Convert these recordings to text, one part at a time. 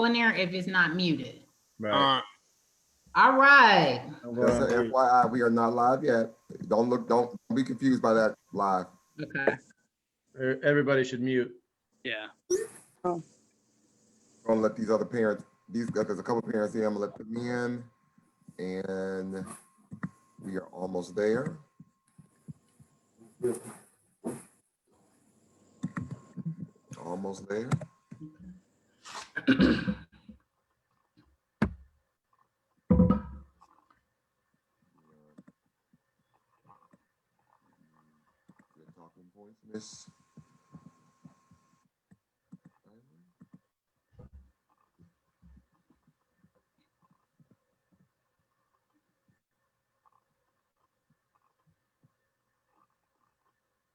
go in there if it's not muted. Right. All right. Just an FYI, we are not live yet. Don't be confused by that live. Okay. Everybody should mute. Yeah. I'm gonna let these other parents, there's a couple parents here, I'm gonna let them in. And we are almost there. Almost there. Talking points, Miss.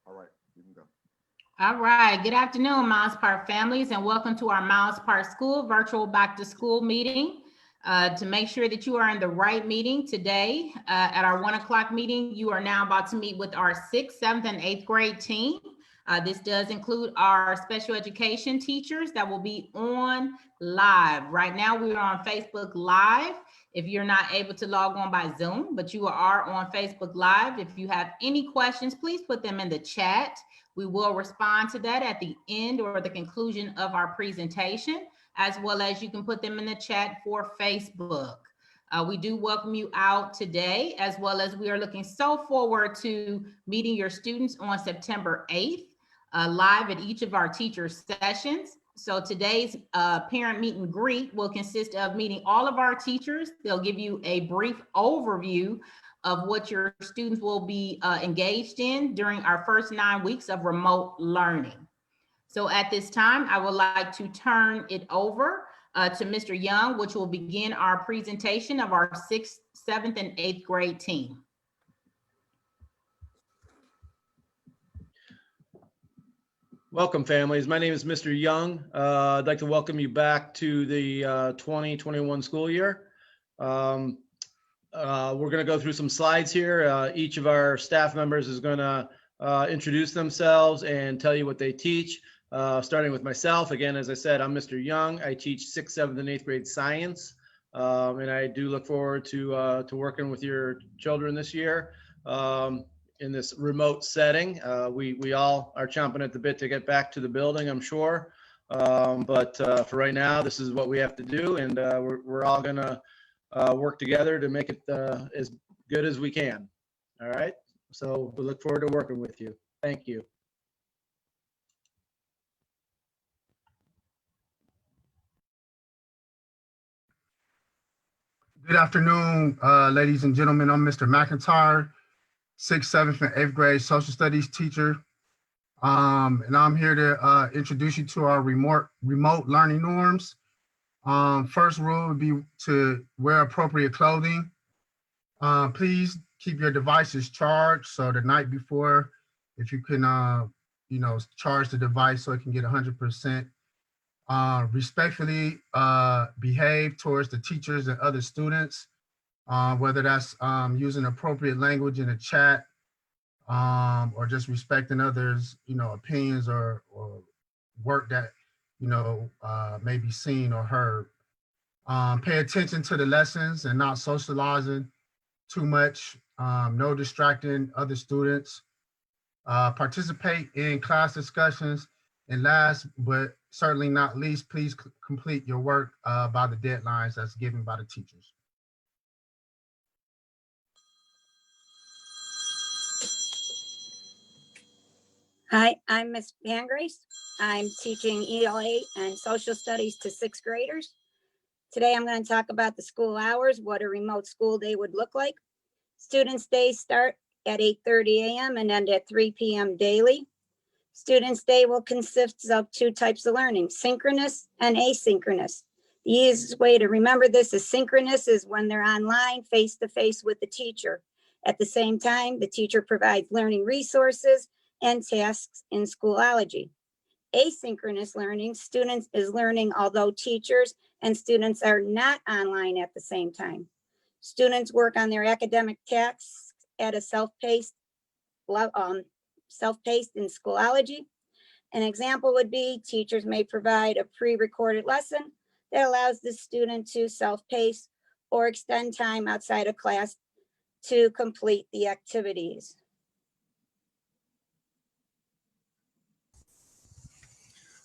All right, you can go. All right. Good afternoon, Miles Park families, and welcome to our Miles Park School virtual back to school meeting. To make sure that you are in the right meeting today, at our 1 o'clock meeting, you are now about to meet with our 6th, 7th, and 8th grade team. This does include our special education teachers that will be on live. Right now, we are on Facebook Live. If you're not able to log on by Zoom, but you are on Facebook Live, if you have any questions, please put them in the chat. We will respond to that at the end or the conclusion of our presentation, as well as you can put them in the chat for Facebook. We do welcome you out today, as well as we are looking so forward to meeting your students on September 8th, live at each of our teacher sessions. So today's parent meet and greet will consist of meeting all of our teachers. They'll give you a brief overview of what your students will be engaged in during our first 9 weeks of remote learning. So at this time, I would like to turn it over to Mr. Young, which will begin our presentation of our 6th, 7th, and 8th grade team. Welcome, families. My name is Mr. Young. I'd like to welcome you back to the 2021 school year. We're going to go through some slides here. Each of our staff members is going to introduce themselves and tell you what they teach. Starting with myself, again, as I said, I'm Mr. Young. I teach 6th, 7th, and 8th grade science, and I do look forward to working with your children this year in this remote setting. We all are chomping at the bit to get back to the building, I'm sure, but for right now, this is what we have to do, and we're all going to work together to make it as good as we can. All right, so we look forward to working with you. Thank you. Good afternoon, ladies and gentlemen. I'm Mr. McIntyre, 6th, 7th, and 8th grade social studies teacher. And I'm here to introduce you to our remote learning norms. First rule would be to wear appropriate clothing. Please keep your devices charged. So the night before, if you can, charge the device so it can get 100%. Respectfully behave towards the teachers and other students, whether that's using appropriate language in the chat or just respecting others, opinions or work that, may be seen or heard. Pay attention to the lessons and not socializing too much, no distracting other students. Participate in class discussions. And last, but certainly not least, please complete your work by the deadlines that's given by the teachers. Hi, I'm Ms. Van Grace. I'm teaching ELA and social studies to 6th graders. Today, I'm going to talk about the school hours, what a remote school day would look like. Students' days start at 8:30 a.m. and end at 3 p.m. daily. Students' day will consist of 2 types of learning, synchronous and asynchronous. The easiest way to remember this is synchronous is when they're online face-to-face with the teacher. At the same time, the teacher provides learning resources and tasks in Schoology. Asynchronous learning, students is learning although teachers and students are not online at the same time. Students work on their academic tasks at a self-paced in Schoology. An example would be teachers may provide a pre-recorded lesson that allows the student to self-pace or extend time outside of class to complete the activities.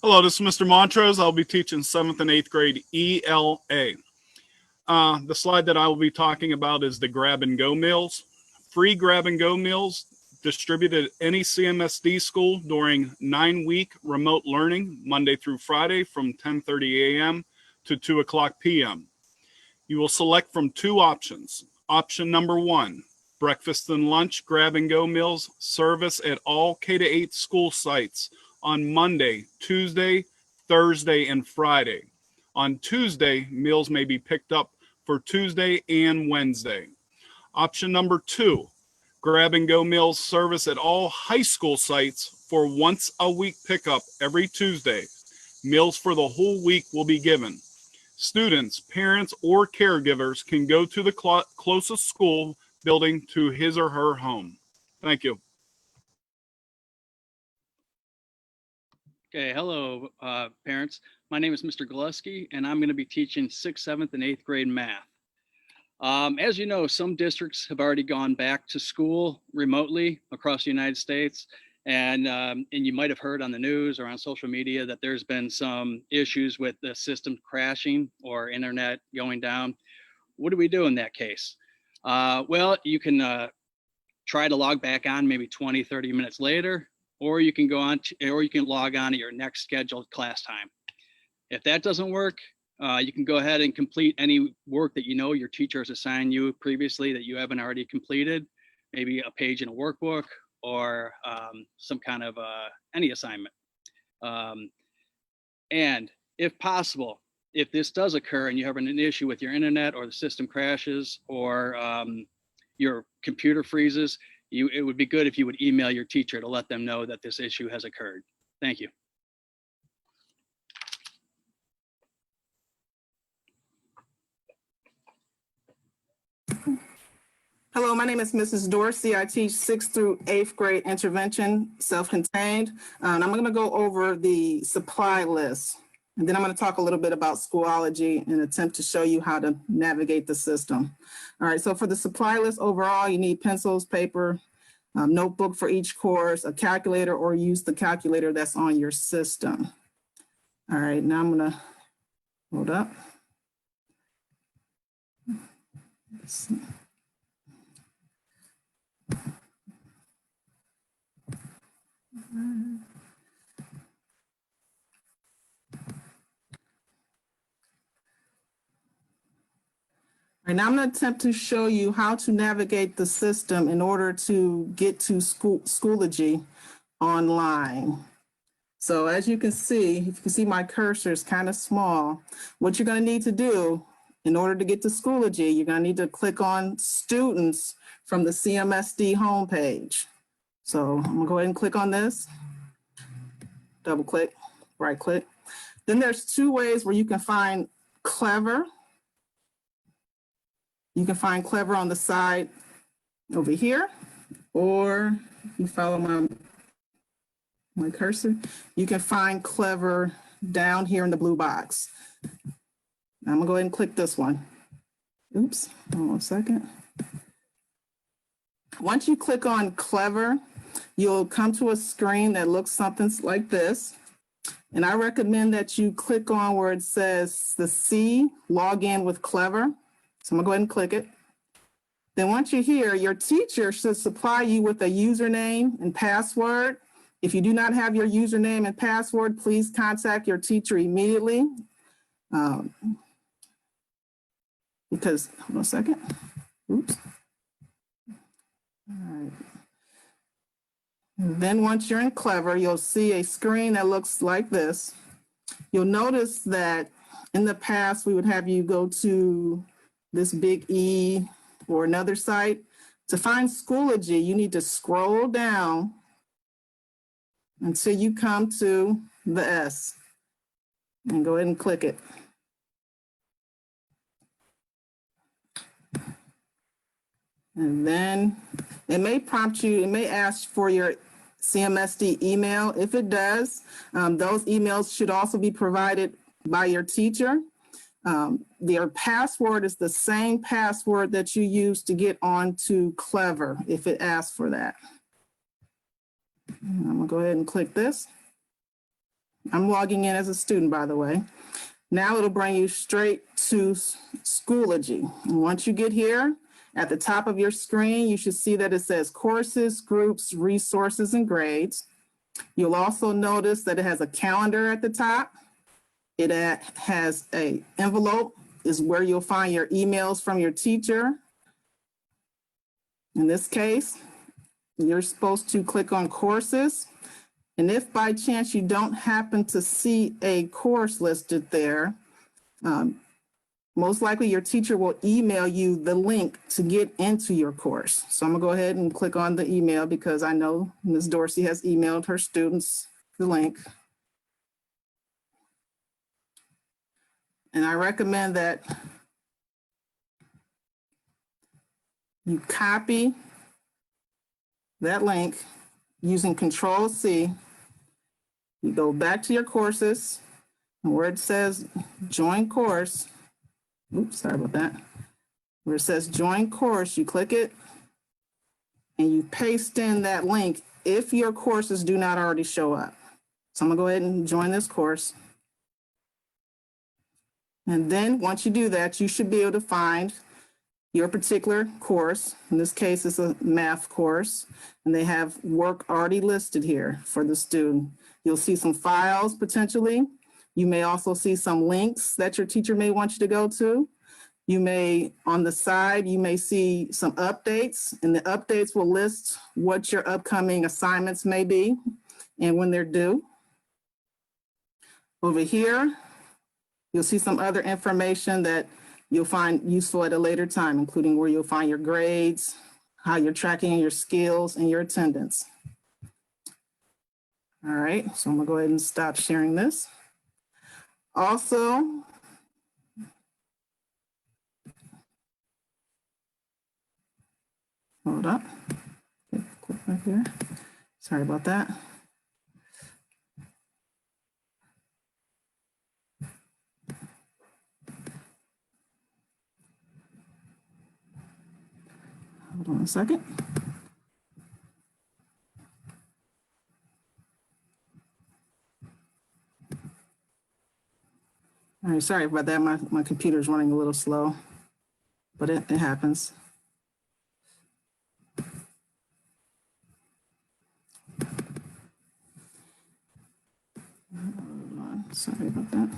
Hello, this is Mr. Montrose. I'll be teaching 7th and 8th grade ELA. The slide that I will be talking about is the grab and go meals. Free grab and go meals distributed at any CMSD school during 9-week remote learning, Monday through Friday from 10:30 a.m. to 2 o'clock p.m. You will select from 2 options. Option number 1, breakfast and lunch grab and go meals service at all K-8 school sites on Monday, Tuesday, Thursday, and Friday. On Tuesday, meals may be picked up for Tuesday and Wednesday. Option number 2, grab and go meals service at all high school sites for once a week pickup every Tuesday. Meals for the whole week will be given. Students, parents, or caregivers can go to the closest school building to his or her home. Thank you. Okay, hello, parents. My name is Mr. Gillespie, and I'm going to be teaching 6th, 7th, and 8th grade math. As you know, some districts have already gone back to school remotely across the United States, and you might have heard on the news or on social media that there's been some issues with the system crashing or internet going down. What do we do in that case? Well, you can try to log back on maybe 20, 30 minutes later, or you can log on at your next scheduled class time. If that doesn't work, you can go ahead and complete any work that you know your teacher has assigned you previously that you haven't already completed, maybe a page in a workbook or some kind of any assignment. And if possible, if this does occur and you have an issue with your internet or the system crashes or your computer freezes, it would be good if you would email your teacher to let them know that this issue has occurred. Thank you. Hello, my name is Mrs. Dorsey. I teach 6th through 8th grade intervention, self-contained. And I'm going to go over the supply list. And then I'm going to talk a little bit about Schoology and attempt to show you how to navigate the system. All right, so for the supply list overall, you need pencils, paper, notebook for each course, a calculator, or use the calculator that's on your system. All right, now I'm going to hold up. Let's see. Right now I'm going to attempt to show you how to navigate the system in order to get to Schoology online. So as you can see, if you can see my cursor is kind of small. What you're going to need to do in order to get to Schoology, you're going to need to click on Students from the CMSD homepage. So I'm going to go ahead and click on this, double click, right click. Then there's 2 ways where you can find Clever. You can find Clever on the side over here, or if you follow my cursor, you can find Clever down here in the blue box. I'm gonna go ahead and click this one. Oops, hold on a second. Once you click on Clever, you'll come to a screen that looks something like this. And I recommend that you click on where it says the C, log in with Clever. So I'm gonna go ahead and click it. Then once you're here, your teacher should supply you with a username and password. If you do not have your username and password, please contact your teacher immediately. Because, hold on a second. Oops. All right. And then once you're in Clever, you'll see a screen that looks like this. You'll notice that in the past, we would have you go to this big E or another site. To find Schoology, you need to scroll down until you come to the S and go ahead and click it. And then it may prompt you, it may ask for your CMSD email. If it does, those emails should also be provided by your teacher. Their password is the same password that you use to get onto Clever if it asks for that. I'm gonna go ahead and click this. I'm logging in as a student, by the way. Now it'll bring you straight to Schoology. And once you get here, at the top of your screen, you should see that it says courses, groups, resources, and grades. You'll also notice that it has a calendar at the top. It has an envelope, is where you'll find your emails from your teacher. In this case, you're supposed to click on courses. And if by chance you don't happen to see a course listed there, most likely your teacher will email you the link to get into your course. So I'm gonna go ahead and click on the email because I know Ms. Dorsey has emailed her students the link. And I recommend that you copy that link using Control-C. You go back to your courses, and where it says join course, oops, sorry about that. Where it says join course, you click it and you paste in that link if your courses do not already show up. So I'm gonna go ahead and join this course. And then once you do that, you should be able to find your particular course. In this case, it's a math course, and they have work already listed here for the student. You'll see some files potentially. You may also see some links that your teacher may want you to go to. You may, on the side, you may see some updates, and the updates will list what your upcoming assignments may be and when they're due. Over here, you'll see some other information that you'll find useful at a later time, including where you'll find your grades, how you're tracking your skills, and your attendance. All right, so I'm gonna go ahead and stop sharing this. Also, hold up, okay, click right here. Sorry about that. Hold on a second. All right, sorry about that. My computer's running a little slow, but it happens. Hold on, sorry about that.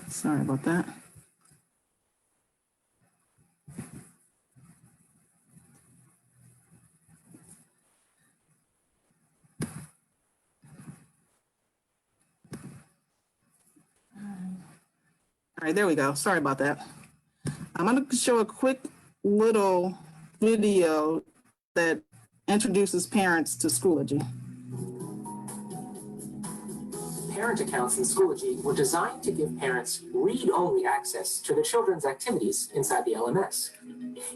Sorry about that. All right, there we go. Sorry about that. I'm going to show a quick little video that introduces parents to Schoology. Parent accounts in Schoology were designed to give parents read-only access to their children's activities inside the LMS.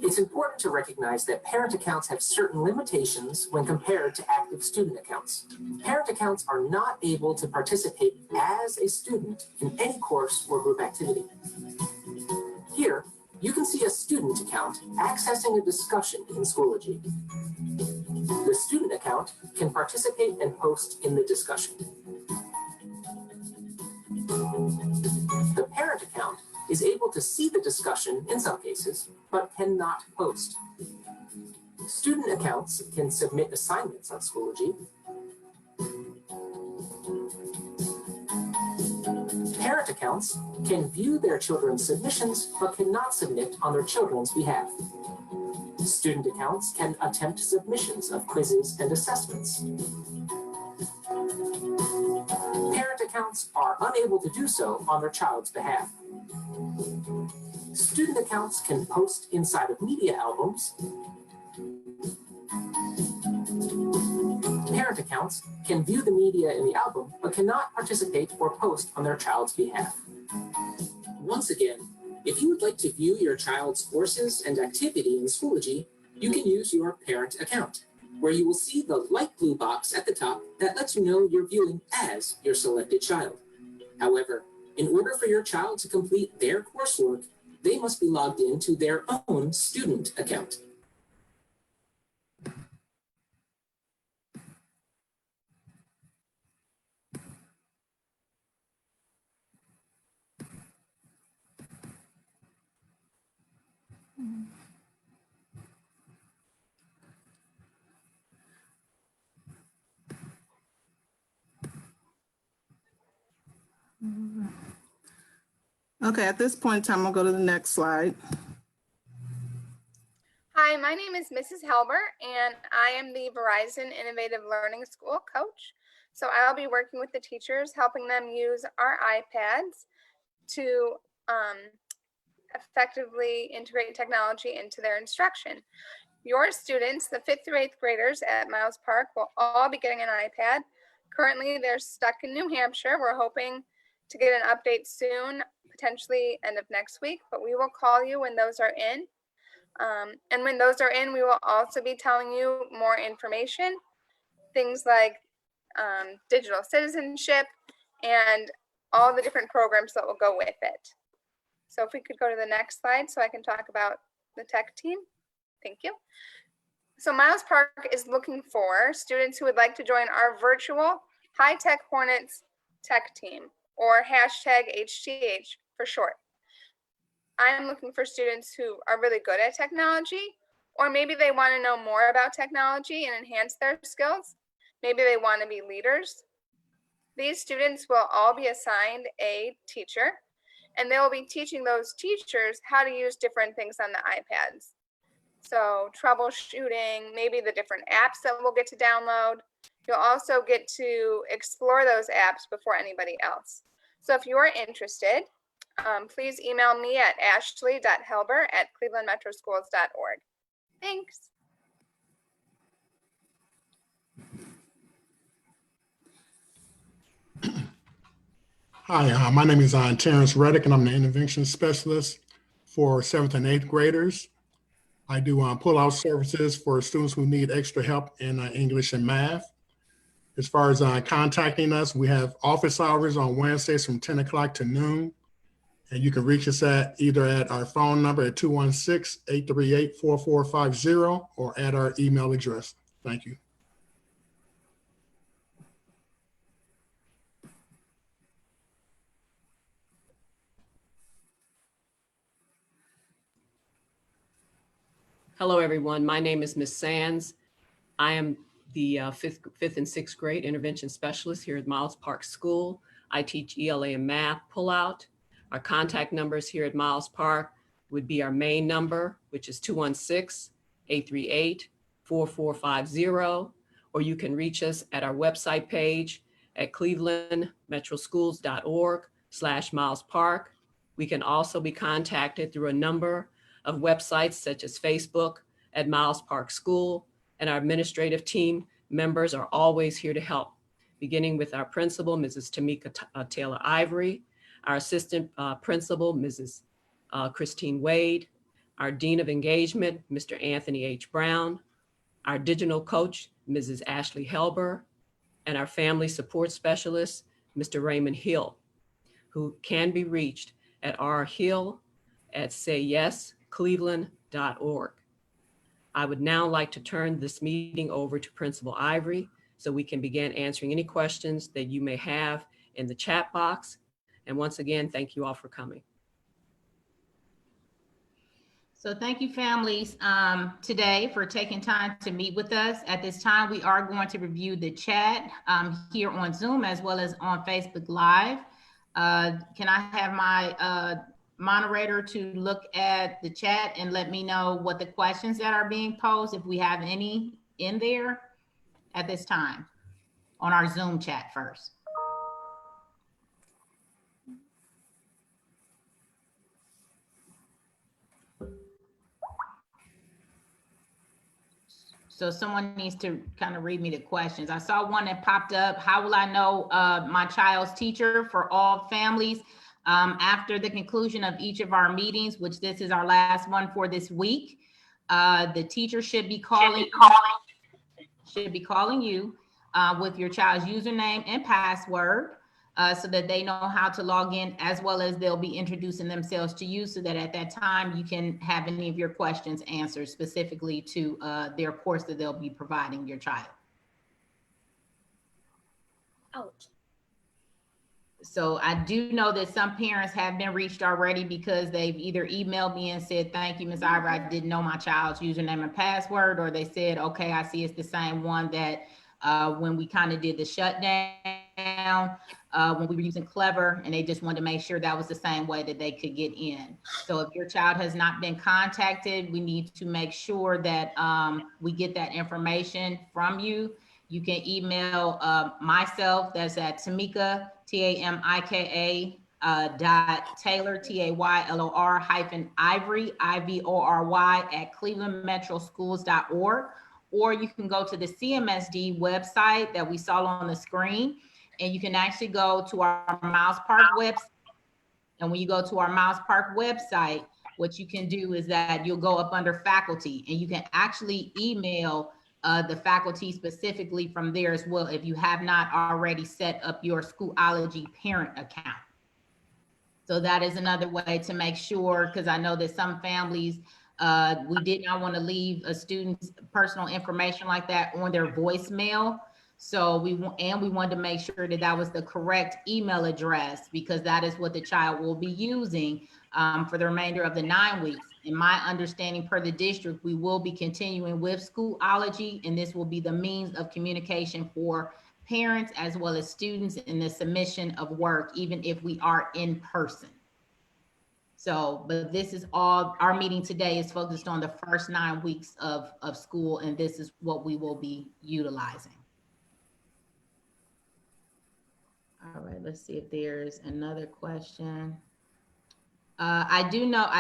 It's important to recognize that parent accounts have certain limitations when compared to active student accounts. Parent accounts are not able to participate as a student in any course or group activity. Here, you can see a student account accessing a discussion in Schoology. The student account can participate and post in the discussion. The parent account is able to see the discussion in some cases, but cannot post. Student accounts can submit assignments on Schoology. Parent accounts can view their children's submissions, but cannot submit on their children's behalf. Student accounts can attempt submissions of quizzes and assessments. Parent accounts are unable to do so on their child's behalf. Student accounts can post inside of media albums. Parent accounts can view the media in the album, but cannot participate or post on their child's behalf. Once again, if you would like to view your child's courses and activity in Schoology, you can use your parent account, where you will see the light blue box at the top that lets you know you're viewing as your selected child. However, in order for your child to complete their coursework, they must be logged into their own student account. Okay, at this point in time, I'll go to the next slide. Hi, my name is Mrs. Helber, and I am the Verizon Innovative Learning School coach. So I'll be working with the teachers, helping them use our iPads to effectively integrate technology into their instruction. Your students, the 5th through 8th graders at Miles Park, will all be getting an iPad. Currently, they're stuck in New Hampshire. We're hoping to get an update soon, potentially end of next week, but we will call you when those are in. And when those are in, we will also be telling you more information, things like digital citizenship and all the different programs that will go with it. So if we could go to the next slide so I can talk about the tech team. Thank you. So Miles Park is looking for students who would like to join our virtual High Tech Hornets tech team, or #HTH for short. I'm looking for students who are really good at technology, or maybe they want to know more about technology and enhance their skills. Maybe they want to be leaders. These students will all be assigned a teacher, and they will be teaching those teachers how to use different things on the iPads. So troubleshooting, maybe the different apps that we'll get to download. You'll also get to explore those apps before anybody else. So if you're interested, please email me at ashley.helber@clevelandmetroschools.org. Thanks. Hi, my name is Terrence Reddick, and I'm the intervention specialist for 7th and 8th graders. I do pull-out services for students who need extra help in English and math. As far as contacting us, we have office hours on Wednesdays from 10 o'clock to noon. And you can reach us at either at our phone number at 216-838-4450 or at our email address. Thank you. Hello, everyone. My name is Ms. Sands. I am the fifth and sixth grade intervention specialist here at Miles Park School. I teach ELA and math pullout. Our contact numbers here at Miles Park would be our main number, which is 216-838-4450, or you can reach us at our website page at clevelandmetroschools.org/Miles Park. We can also be contacted through a number of websites such as Facebook at Miles Park School, and our administrative team members are always here to help, beginning with our principal, Mrs. Tamika Taylor Ivory, our assistant principal, Mrs. Christine Wade, our Dean of Engagement, Mr. Anthony H. Brown, our digital coach, Mrs. Ashley Helber, and our family support specialist, Mr. Raymond Hill, who can be reached at rhill@sayyescleveland.org. I would now like to turn this meeting over to Principal Ivory so we can begin answering any questions that you may have in the chat box. And once again, thank you all for coming. So thank you, families, today for taking time to meet with us. At this time, we are going to review the chat here on Zoom as well as on Facebook Live. Can I have my moderator to look at the chat and let me know what the questions that are being posed, if we have any in there at this time on our Zoom chat first? So someone needs to kind of read me the questions. I saw one that popped up. How will I know my child's teacher for all families? After the conclusion of each of our meetings, which this is our last one for this week, The teacher should be calling you with your child's username and password so that they know how to log in, as well as they'll be introducing themselves to you so that at that time you can have any of your questions answered specifically to their course that they'll be providing your child. Ouch. So I do know that some parents have been reached already because they've either emailed me and said, thank you, Ms. Ivor, I didn't know my child's username and password, or they said, okay, I see it's the same one that when we kind of did the shutdown, when we were using Clever, and they just wanted to make sure that was the same way that they could get in. So if your child has not been contacted, we need to make sure that we get that information from you. You can email myself, that's at Tamika, Tamika, Taylor, Taylor -Ivory, Ivory, at clevelandmetroschools.org. Or you can go to the CMSD website that we saw on the screen, and you can actually go to our Miles Park website. And when you go to our Miles Park website, what you can do is that you'll go up under faculty, and you can actually email the faculty specifically from there as well, if you have not already set up your Schoology parent account. So that is another way to make sure, because I know that some families, we did not want to leave a student's personal information like that on their voicemail. So we wanted to make sure that that was the correct email address, because that is what the child will be using for the remainder of the 9 weeks. In my understanding, per the district, we will be continuing with Schoology, and this will be the means of communication for parents as well as students in the submission of work, even if we are in person. So, but this is all, our meeting today is focused on the first 9 weeks of school, and this is what we will be utilizing. All right, let's see if there's another question. I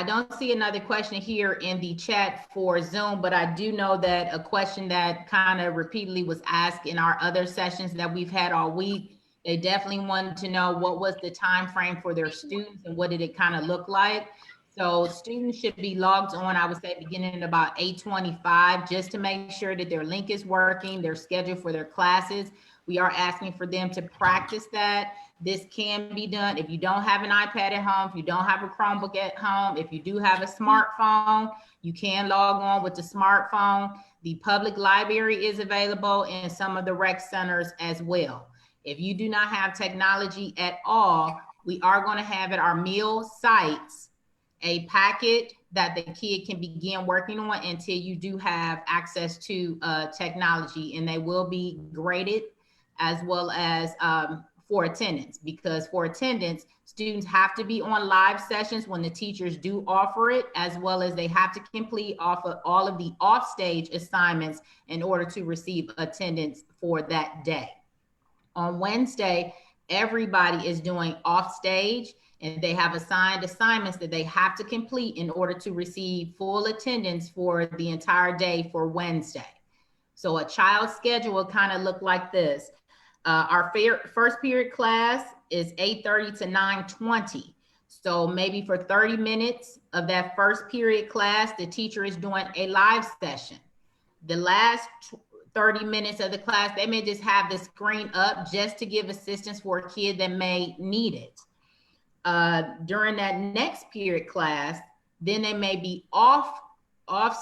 don't see another question here in the chat for Zoom, but I do know that a question that kind of repeatedly was asked in our other sessions that we've had all week, they definitely wanted to know what was the time frame for their students and what did it kind of look like. So students should be logged on, I would say, beginning at about 8:25, just to make sure that their link is working, their schedule for their classes. We are asking for them to practice that. This can be done if you don't have an iPad at home, if you don't have a Chromebook at home, if you do have a smartphone, you can log on with the smartphone. The public library is available and some of the rec centers as well. If you do not have technology at all, we are going to have at our meal sites a packet that the kid can begin working on until you do have access to technology, and they will be graded as well as for attendance, because for attendance, students have to be on live sessions when the teachers do offer it, as well as they have to complete off of all of the offstage assignments in order to receive attendance for that day. On Wednesday, everybody is doing offstage, and they have assigned assignments that they have to complete in order to receive full attendance for the entire day for Wednesday. So a child's schedule will kind of look like this. Our first period class is 8:30 to 9:20. So maybe for 30 minutes of that first period class, the teacher is doing a live session. The last 30 minutes of the class, they may just have the screen up just to give assistance for a kid that may need it. During that next period class, then they may be off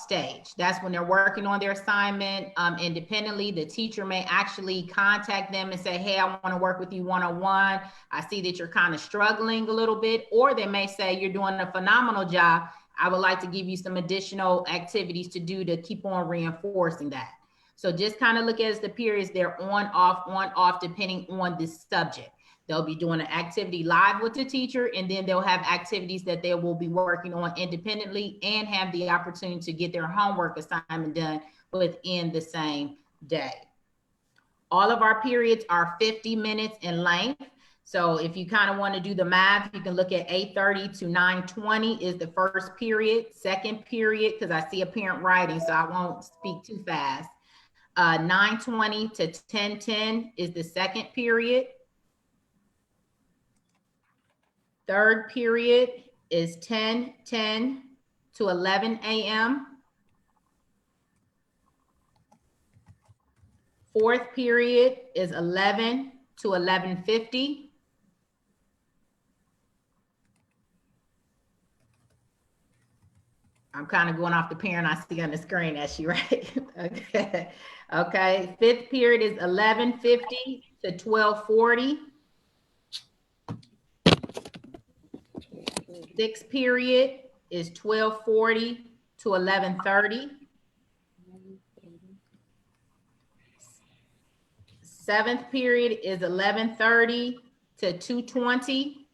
stage. That's when they're working on their assignment independently. The teacher may actually contact them and say, hey, I want to work with you one-on-one. I see that you're kind of struggling a little bit. Or they may say, you're doing a phenomenal job. I would like to give you some additional activities to do to keep on reinforcing that. So just kind of look at the periods they're on, off, depending on the subject. They'll be doing an activity live with the teacher, and then they'll have activities that they will be working on independently and have the opportunity to get their homework assignment done within the same day. All of our periods are 50 minutes in length. So if you kind of want to do the math, you can look at 8:30 to 9:20 is the first period. Second period, because I see a parent writing, so I won't speak too fast. 9:20 to 10:10 is the second period. Third period is 10:10 to 11 a.m. Fourth period is 11 to 11:50. I'm kind of going off the parent I see on the screen as she right. Okay. Okay. Fifth period is 11:50 to 12:40. Sixth period is 12:40 to 11:30. Seventh period is 11:30 to 2:20.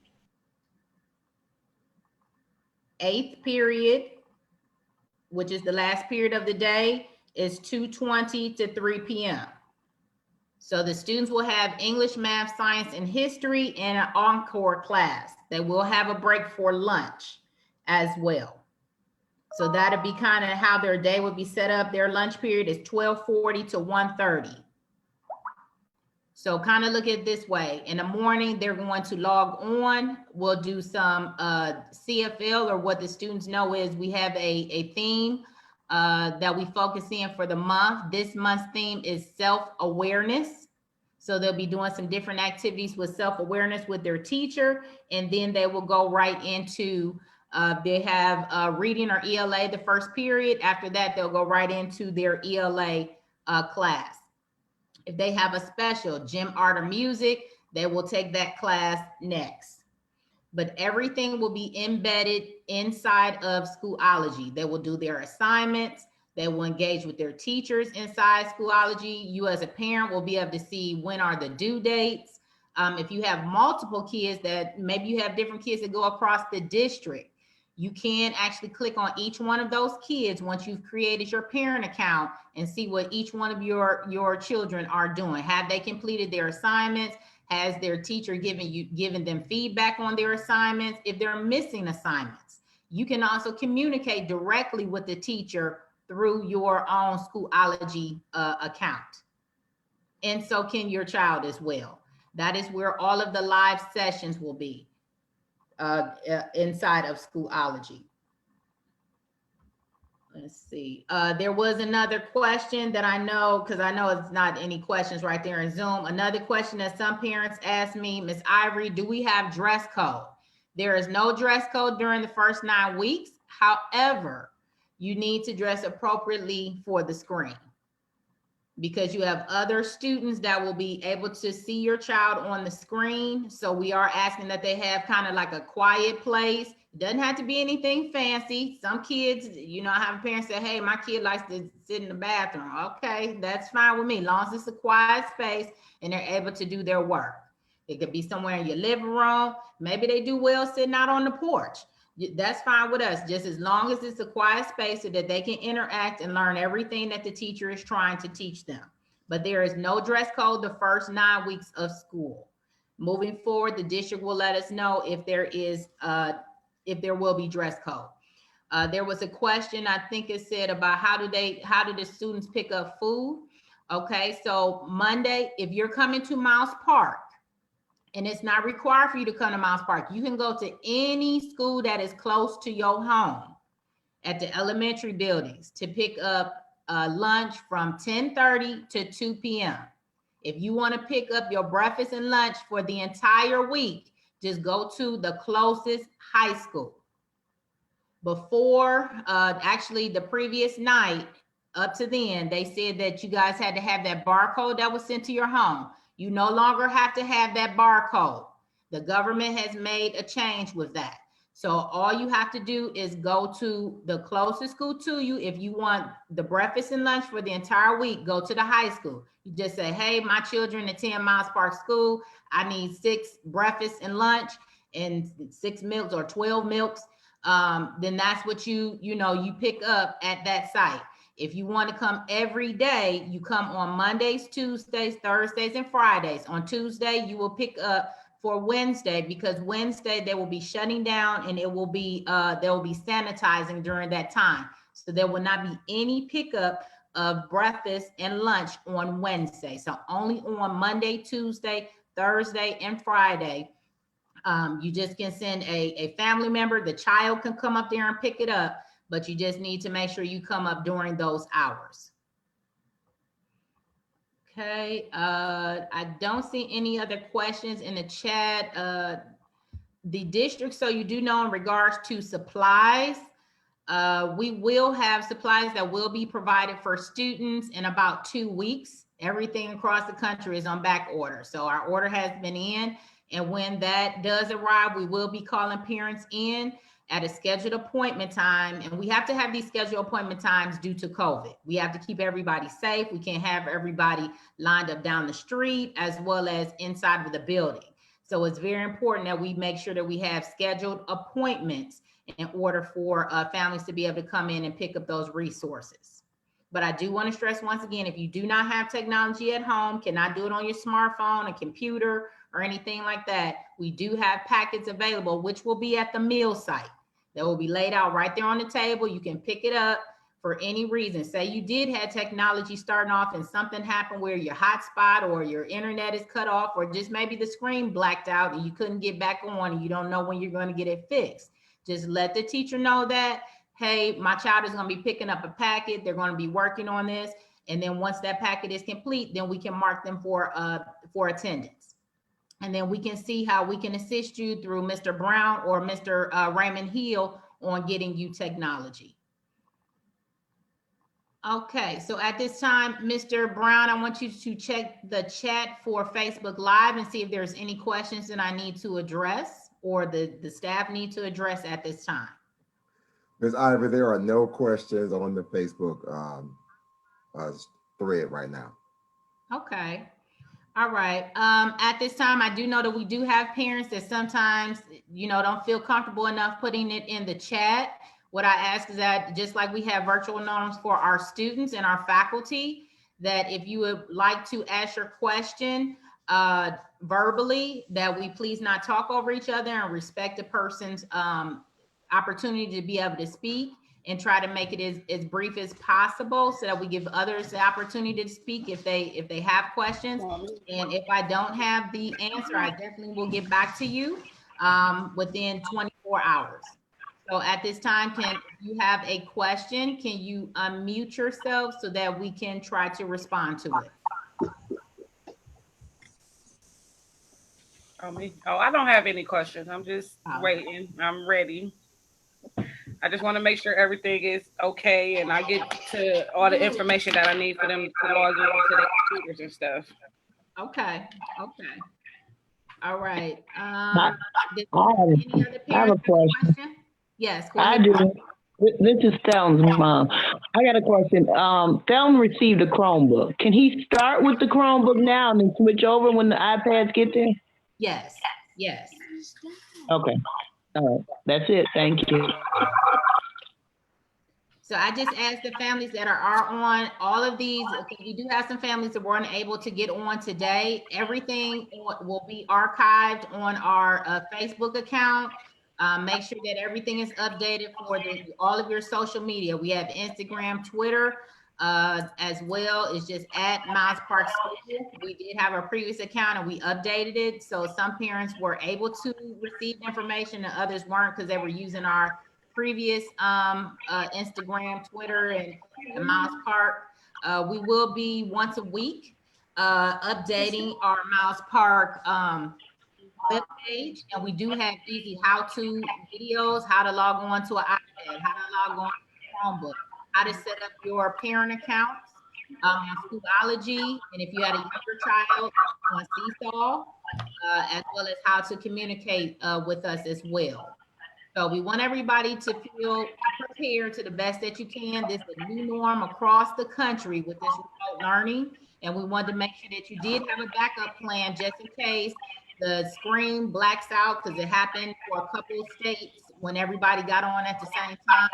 Eighth period, which is the last period of the day, is 2:20 to 3 p.m. So the students will have English, math, science, and history in an encore class. They will have a break for lunch as well. So that'll be kind of how their day would be set up. Their lunch period is 12:40 to 1:30. So kind of look at it this way. In the morning, they're going to log on. We'll do some CFL, or what the students know is we have a theme that we focus in for the month. This month's theme is self-awareness. So they'll be doing some different activities with self-awareness with their teacher, and then they will go right into, they have reading or ELA the first period. After that, they'll go right into their ELA class. If they have a special gym, art, or music, they will take that class next. But everything will be embedded inside of Schoology. They will do their assignments. They will engage with their teachers inside Schoology. You as a parent will be able to see when are the due dates. If you have multiple kids, that maybe you have different kids that go across the district, you can actually click on each one of those kids once you've created your parent account and see what each one of your children are doing. Have they completed their assignments? Has their teacher given them feedback on their assignments? If they're missing assignments, you can also communicate directly with the teacher through your own Schoology account. And so can your child as well. That is where all of the live sessions will be. Inside of Schoology. Let's see. There was another question that I know, because I know it's not any questions right there in Zoom. Another question that some parents asked me, Ms. Ivory, do we have dress code? There is no dress code during the first 9 weeks. However, you need to dress appropriately for the screen, because you have other students that will be able to see your child on the screen. So we are asking that they have kind of like a quiet place. It doesn't have to be anything fancy. Some kids, you know, I have parents say, hey, my kid likes to sit in the bathroom. Okay, that's fine with me, as long as it's a quiet space and they're able to do their work. It could be somewhere in your living room. Maybe they do well sitting out on the porch. That's fine with us, just as long as it's a quiet space so that they can interact and learn everything that the teacher is trying to teach them. But there is no dress code the first 9 weeks of school. Moving forward, the district will let us know if there will be dress code. There was a question, I think it said, about how do the students pick up food? Okay, so Monday, if you're coming to Miles Park, and it's not required for you to come to Miles Park, you can go to any school that is close to your home at the elementary buildings to pick up lunch from 10:30 to 2 p.m. If you want to pick up your breakfast and lunch for the entire week, just go to the closest high school. Before, actually the previous night, up to then, they said that you guys had to have that barcode that was sent to your home. You no longer have to have that barcode. The government has made a change with that. So all you have to do is go to the closest school to you. If you want the breakfast and lunch for the entire week, go to the high school. You just say, hey, my children attend Miles Park School. I need 6 breakfast and lunch and 6 milks or 12 milks. Then that's what you pick up at that site. If you want to come every day, you come on Mondays, Tuesdays, Thursdays, and Fridays. On Tuesday, you will pick up for Wednesday, because Wednesday they will be shutting down and it will be they will be sanitizing during that time. So there will not be any pickup of breakfast and lunch on Wednesday. So only on Monday, Tuesday, Thursday, and Friday. You just can send a family member. The child can come up there and pick it up, but you just need to make sure you come up during those hours. Okay, I don't see any other questions in the chat. The district, so you do know in regards to supplies, we will have supplies that will be provided for students in about 2 weeks. Everything across the country is on back order. So our order has been in, and when that does arrive, we will be calling parents in at a scheduled appointment time. And we have to have these scheduled appointment times due to COVID. We have to keep everybody safe. We can't have everybody lined up down the street as well as inside of the building. So it's very important that we make sure that we have scheduled appointments in order for families to be able to come in and pick up those resources. But I do want to stress once again, if you do not have technology at home, cannot do it on your smartphone, a computer, or anything like that, we do have packets available, which will be at the meal site. That will be laid out right there on the table. You can pick it up for any reason. Say you did have technology starting off and something happened where your hotspot or your internet is cut off, or just maybe the screen blacked out and you couldn't get back on and you don't know when you're going to get it fixed. Just let the teacher know that, hey, my child is going to be picking up a packet. They're going to be working on this. And then once that packet is complete, then we can mark them for attendance. And then we can see how we can assist you through Mr. Brown or Mr. Raymond Hill on getting you technology. Okay, so at this time, Mr. Brown, I want you to check the chat for Facebook Live and see if there's any questions that I need to address or the staff need to address at this time. Ms. Ivor, there are no questions on the Facebook thread right now. Okay. All right. At this time, I do know that we do have parents that sometimes, don't feel comfortable enough putting it in the chat. What I ask is that just like we have virtual norms for our students and our faculty, that if you would like to ask your question verbally, that we please not talk over each other and respect the person's opportunity to be able to speak, and try to make it as brief as possible so that we give others the opportunity to speak if they have questions. And if I don't have the answer, I definitely will get back to you within 24 hours. So at this time, if you have a question, can you unmute yourself so that we can try to respond to it? I don't have any questions. I'm just waiting. I'm ready. I just want to make sure everything is okay and I get to all the information that I need for them to log into their computers and stuff. Okay. All right. I have a question. Yes. I do. This is Thelma's mom. I got a question. Thelma received a Chromebook. Can he start with the Chromebook now and then switch over when the iPads get there? Yes. Okay. All right. That's it. Thank you. So I just asked the families that are on all of these. We do have some families that weren't able to get on today. Everything will be archived on our Facebook account. Make sure that everything is updated for all of your social media. We have Instagram, Twitter, as well. It's just at Miles Park School. We did have a previous account and we updated it. So some parents were able to receive information and others weren't because they were using our previous Instagram, Twitter, and Miles Park. We will be once a week updating our Miles Park webpage, and we do have easy how-to videos, how to log on to an iPad, how to log on to a Chromebook, how to set up your parent accounts on Schoology, and if you had a younger child on Seesaw, as well as how to communicate with us as well. So we want everybody to feel prepared to the best that you can. This is a new norm across the country with this remote learning, and we wanted to make sure that you did have a backup plan just in case the screen blacks out, because it happened for a couple of states when everybody got on at the same time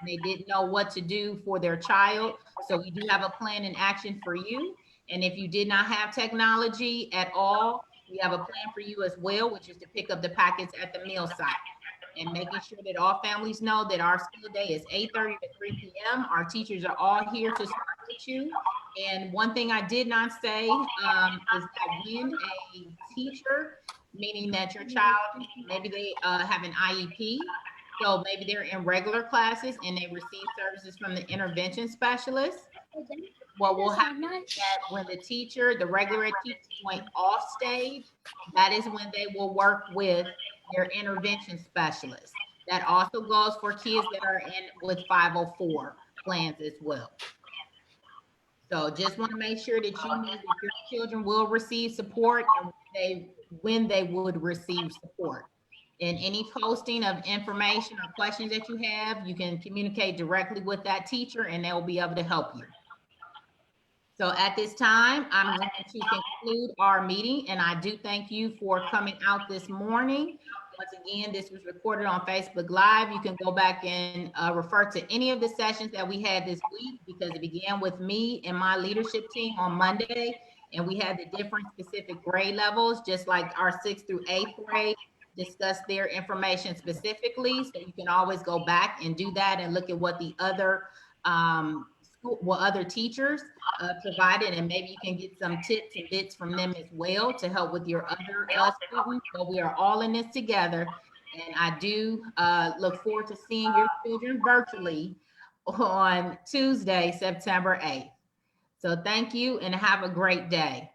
and they didn't know what to do for their child. So we do have a plan in action for you. And if you did not have technology at all, we have a plan for you as well, which is to pick up the packets at the meal site. And making sure that all families know that our school day is 8:30 to 3 p.m. Our teachers are all here to support you. And one thing I did not say is that when a teacher, meaning that your child, maybe they have an IEP, so maybe they're in regular classes and they receive services from the intervention specialist. what will happen is that when the teacher, the regular teacher went off stage, that is when they will work with their intervention specialist. That also goes for kids that are in with 504 plans as well. So just want to make sure that you know that your children will receive support and when they would receive support. In any posting of information or questions that you have, you can communicate directly with that teacher and they will be able to help you. So at this time, I'm going to conclude our meeting, and I do thank you for coming out this morning. Once again, this was recorded on Facebook Live. You can go back and refer to any of the sessions that we had this week because it began with me and my leadership team on Monday, and we had the different specific grade levels, just like our 6th through 8th grade, discuss their information specifically. So you can always go back and do that and look at what the other teachers provided, and maybe you can get some tips and bits from them as well to help with your other students. So we are all in this together, and I do look forward to seeing your children virtually on Tuesday, September 8th. So thank you and have a great day.